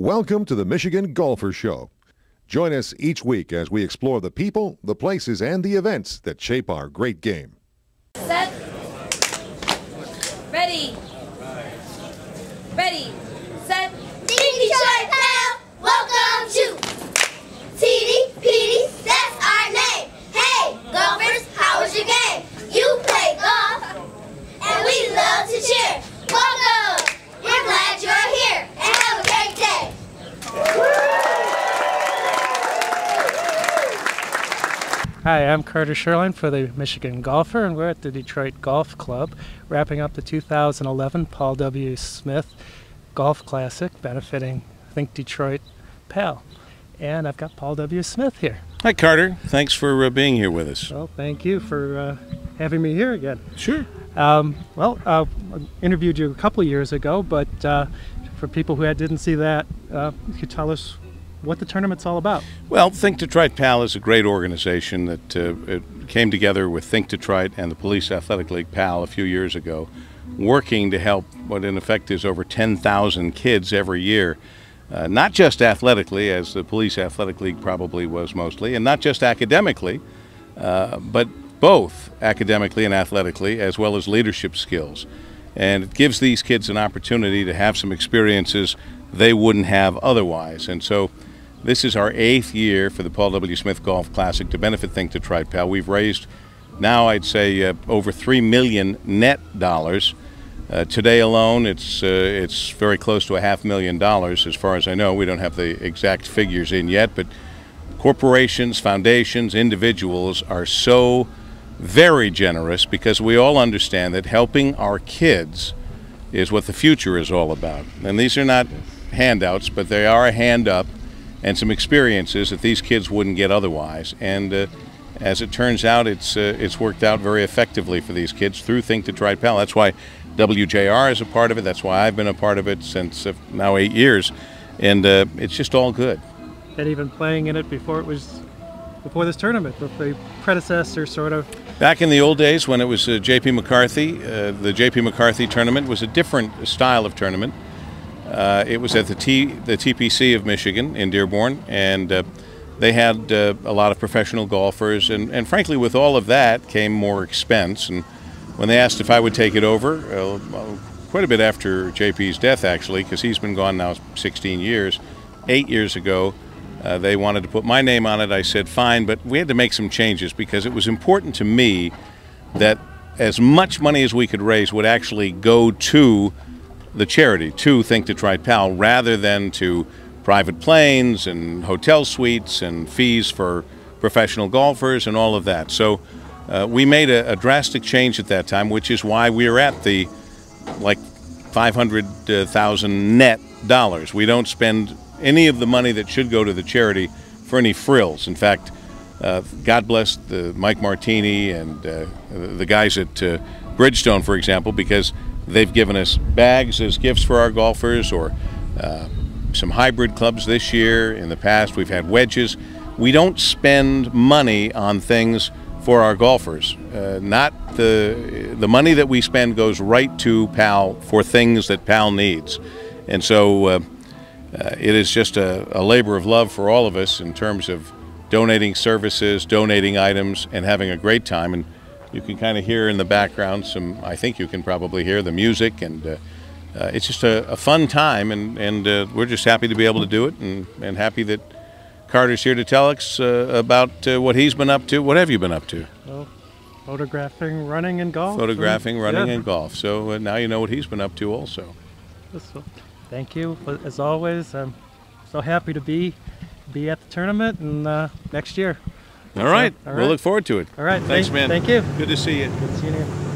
Welcome to the Michigan Golfer Show. Join us each week as we explore the people, the places, and the events that shape our great game. Set. Ready. Ready. Set. Dinky Short Pal, welcome to TD PD, that's our name. Hey, golfers, how was your game? You play golf, and we love to cheer. Welcome, we're glad you're here, and have a great day. Hi, I'm Carter Sherline for the Michigan Golfer, and we're at the Detroit Golf Club wrapping up the 2011 Paul W. Smith Golf Classic benefiting Think Detroit PAL. And I've got Paul W. Smith here. Hi, Carter. Thanks for being here with us. Well, thank you for having me here again. Sure. I interviewed you a couple of years ago, but for people who didn't see that, you could tell us what the tournament's all about. Well, Think Detroit PAL is a great organization that it came together with Think Detroit and the Police Athletic League PAL a few years ago, working to help what in effect is over 10,000 kids every year. Not just athletically, as the Police Athletic League probably was mostly, and not just academically, but both academically and athletically, as well as leadership skills. And it gives these kids an opportunity to have some experiences they wouldn't have otherwise. And so this is our 8th year for the Paul W. Smith Golf Classic to benefit Think Detroit PAL. We've raised now, I'd say, over $3 million net dollars. Today alone, it's very close to $500,000 as far as I know. We don't have the exact figures in yet, but corporations, foundations, individuals are so very generous because we all understand that helping our kids is what the future is all about. And these are not handouts, but they are a hand up and some experiences that these kids wouldn't get otherwise. And as it turns out, it's worked out very effectively for these kids through Think Detroit PAL. That's why WJR is a part of it. That's why I've been a part of it since now 8 years, and it's just all good. And even playing in it before this tournament, with the predecessor sort of. Back in the old days when it was J.P. McCarthy, the J.P. McCarthy tournament was a different style of tournament. It was at the TPC of Michigan in Dearborn, and they had a lot of professional golfers, and frankly, with all of that came more expense. And when they asked if I would take it over, quite a bit after JP's death, actually, because he's been gone now 16 years, 8 years ago, they wanted to put my name on it. I said, fine, but we had to make some changes because it was important to me that as much money as we could raise would actually go to the charity, to Think Detroit PAL, rather than to private planes and hotel suites and fees for professional golfers and all of that. So we made a drastic change at that time, which is why we are at the like $500,000 net dollars. We don't spend any of the money that should go to the charity for any frills. In fact, God bless Mike Martini and the guys at Bridgestone, for example, because they've given us bags as gifts for our golfers, or some hybrid clubs this year. In the past, we've had wedges. We don't spend money on things for our golfers. Not the money that we spend goes right to PAL for things that PAL needs. And so it is just a labor of love for all of us in terms of donating services, donating items, and having a great time. And you can kind of hear in the background I think you can probably hear the music, and it's just a fun time, and we're just happy to be able to do it, and happy that Carter's here to tell us about what he's been up to. What have you been up to? Well, photographing, running, and golf. Photographing, running, and golf. So now you know what he's been up to also. So, thank you. As always, I'm so happy to be at the tournament and next year. All right. We'll look forward to it. All right. Thanks, man. Thank you. Good to see you. Good seeing you.